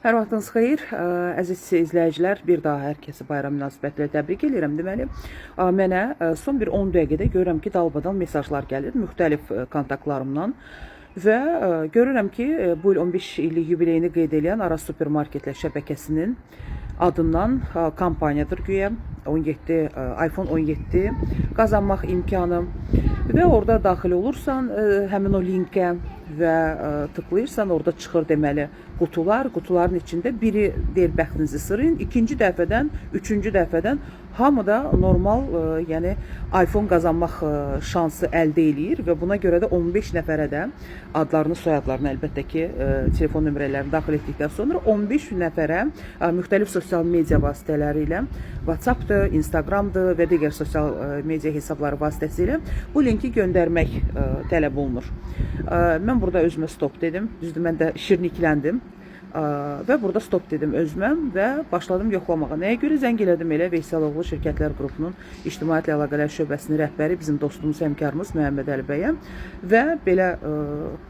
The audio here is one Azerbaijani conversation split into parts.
Hər vaxtınız xeyir, əziz izləyicilər, bir daha hər kəsi bayram münasibətilə təbrik edirəm. Deməli, mənə son bir 10 dəqiqədə görürəm ki, dalbadan mesajlar gəlir müxtəlif kontaktlarımdan və görürəm ki, bu il 15 illik yubileyini qeyd edən Aras Supermarketlər şəbəkəsinin adından kampaniyadır güya. 17 iPhone 17 qazanmaq imkanı və orada daxil olursan həmin o linkə və tıklayırsan, orada çıxır deməli qutular. Qutuların içində biri deyir bəxtinizi sırayın, ikinci dəfədən, üçüncü dəfədən hamıda normal yəni iPhone qazanmaq şansı əldə eləyir və buna görə də 15 nəfərə də adlarını, soyadlarını əlbəttə ki telefon nömrələrini daxil etdikdən sonra 15 nəfərə müxtəlif sosial media vasitələri ilə WhatsApp'dır, Instagram'dır və digər sosial media hesabları vasitəsilə bu linki göndərmək tələb olunur. Mən burada özümə stop dedim. Düzdür, mən də şirnikləndim. Və burada stop dedim özümə və başladım yoxlamağa. Nəyə görə zəng elədim elə Veysaloğlu Şirkətlər Qrupunun İctimaiyyətlə Əlaqələr Şöbəsinin rəhbəri, bizim dostumuz, həmkarımız Məhəmməd Əli bəyə və belə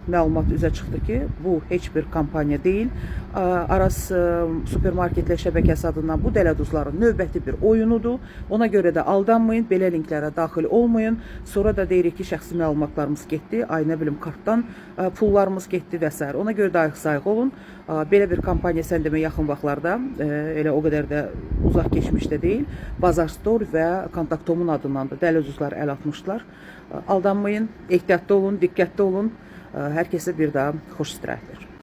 məlumat üzə çıxdı ki, bu heç bir kampaniya deyil. Aras Supermarketlər şəbəkəsi adından bu dələduzların növbəti bir oyunudur. Ona görə də aldanmayın, belə linklərə daxil olmayın. Sonra da deyirik ki, şəxsi məlumatlarımız getdi, ay nə bilim kartdan pullarımız getdi və s. Ona görə də ayıq-sayıq olun. Belə bir kampaniya sən demə yaxın vaxtlarda, elə o qədər də uzaq keçmişdə deyil, Bazar Store və Kontaktomun adından da dələduzlar əl atmışlar. Aldanmayın, ehtiyatlı olun, diqqətli olun. Hər kəsə bir daha xoş istirahətlər.